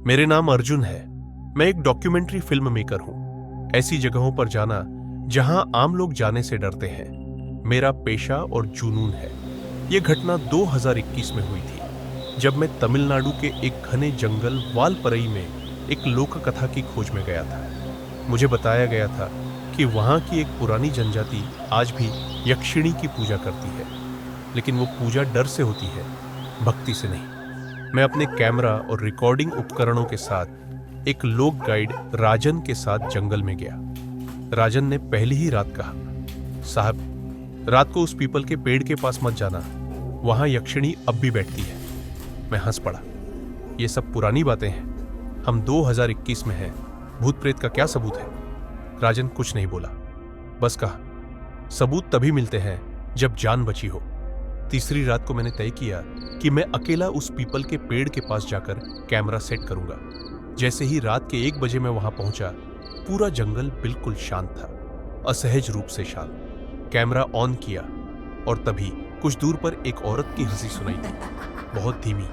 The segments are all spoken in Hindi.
मेरे नाम अर्जुन है। मैं एक डॉक्यूमेंट्री फिल्म मेकर हूं। ऐसी जगहों पर जाना जहां आम लोग जाने से डरते हैं मेरा पेशा और जुनून है। यह घटना 2021 में हुई थी, जब मैं तमिलनाडु के एक घने जंगल वालपरई में एक लोक कथा की खोज में गया था। मुझे बताया गया था कि वहां की एक पुरानी जनजाति आज भी यक्षिणी की पूजा करती है, लेकिन वो पूजा डर से होती है, भक्ति से नहीं। मैं अपने कैमरा और रिकॉर्डिंग उपकरणों के साथ एक लोक गाइड राजन के साथ जंगल में गया। राजन ने पहली ही रात कहा, साहब, रात को उस पीपल के पेड़ के पास मत जाना, वहां यक्षिणी अब भी बैठती है। मैं हंस पड़ा। ये सब पुरानी बातें हैं, हम 2021 में हैं, भूत प्रेत का क्या सबूत है? राजन कुछ नहीं बोला, बस कहा, सबूत तभी मिलते हैं जब जान बची हो। तीसरी रात को मैंने तय किया कि मैं अकेला उस पीपल के पेड़ के पास जाकर कैमरा सेट करूंगा। जैसे ही रात के 1 बजे मैं वहां पहुंचा, पूरा जंगल बिल्कुल शांत था, असहज रूप से शांत। कैमरा ऑन किया और तभी कुछ दूर पर एक औरत की हंसी सुनाई दी, बहुत धीमी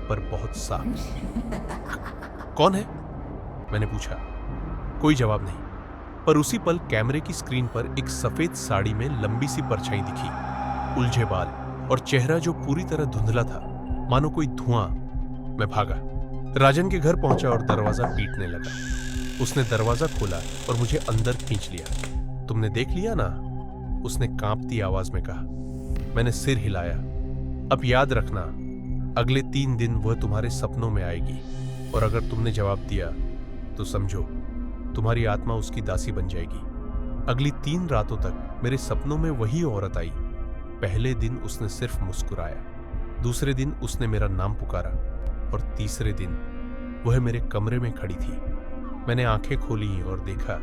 पर बहुत साफ। कौन है? मैंने पूछा। कोई जवाब नहीं, पर उसी पल कैमरे की स्क्रीन पर एक सफेद साड़ी में लंबी सी परछाई दिखी, उलझे बाल और चेहरा जो पूरी तरह धुंधला था, मानो कोई धुआं। मैं भागा, राजन के घर पहुंचा और दरवाजा पीटने लगा। उसने दरवाजा खोला और मुझे अंदर खींच लिया। तुमने देख लिया ना? उसने कांपती आवाज में कहा। मैंने सिर हिलाया। अब याद रखना, अगले 3 दिन वह तुम्हारे सपनों में आएगी, और अगर तुमने जवाब दिया तो समझो तुम्हारी आत्मा उसकी दासी बन जाएगी। अगली 3 रातों तक मेरे सपनों में वही औरत आई। पहले दिन उसने सिर्फ मुस्कुराया, दूसरे दिन उसने मेरा नाम पुकारा, और तीसरे दिन वह मेरे कमरे में खड़ी थी। मैंने आंखें खोली और देखा,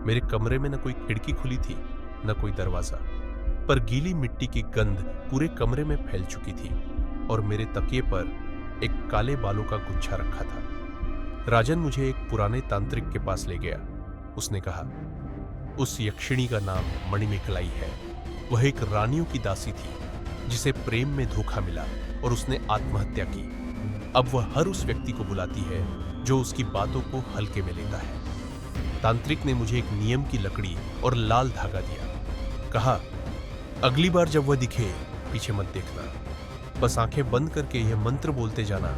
मेरे कमरे में न कोई खिड़की खुली थी न कोई दरवाजा, पर गीली मिट्टी की गंध पूरे कमरे में फैल चुकी थी, और मेरे तकिए पर एक काले बालों का गुच्छा रखा था। राजन मुझे एक पुराने तांत्रिक के पास ले गया। उसने कहा, उस यक्षिणी का नाम मणिमेखलाई है। वह एक रानियों की दासी थी जिसे प्रेम में धोखा मिला और उसने आत्महत्या की। अब वह हर उस व्यक्ति को बुलाती है जो उसकी बातों को हल्के में लेता है। तांत्रिक ने मुझे एक नियम की लकड़ी और लाल धागा दिया। कहा, अगली बार जब वह दिखे पीछे मत देखना, बस आंखें बंद करके यह मंत्र बोलते जाना,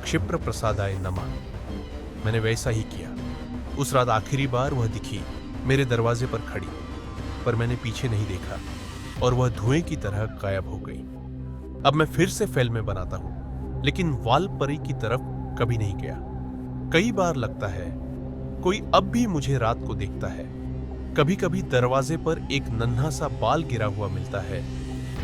क्षिप्र प्रसादाय नमः। मैंने वैसा ही किया। उस रात आखिरी बार वह दिखी, मेरे दरवाजे पर खड़ी, पर मैंने पीछे नहीं देखा और वह धुएं की तरह गायब हो गई। अब मैं फिर से फिल्में बनाता हूं, लेकिन वालपरी की तरफ कभी नहीं गया। कई बार लगता है कोई अब भी मुझे रात को देखता है। कभी कभी दरवाजे पर एक नन्हा सा बाल गिरा हुआ मिलता है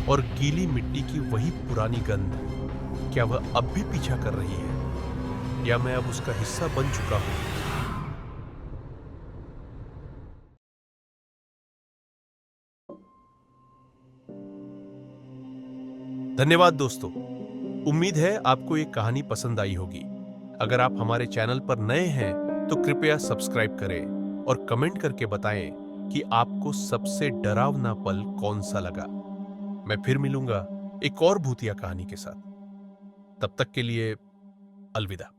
और गीली मिट्टी की वही पुरानी गंध। क्या वह अब भी पीछा कर रही है, या मैं अब उसका हिस्सा बन चुका हूं? धन्यवाद दोस्तों। उम्मीद है आपको ये कहानी पसंद आई होगी। अगर आप हमारे चैनल पर नए हैं तो कृपया सब्सक्राइब करें और कमेंट करके बताएं कि आपको सबसे डरावना पल कौन सा लगा। मैं फिर मिलूंगा एक और भूतिया कहानी के साथ। तब तक के लिए अलविदा।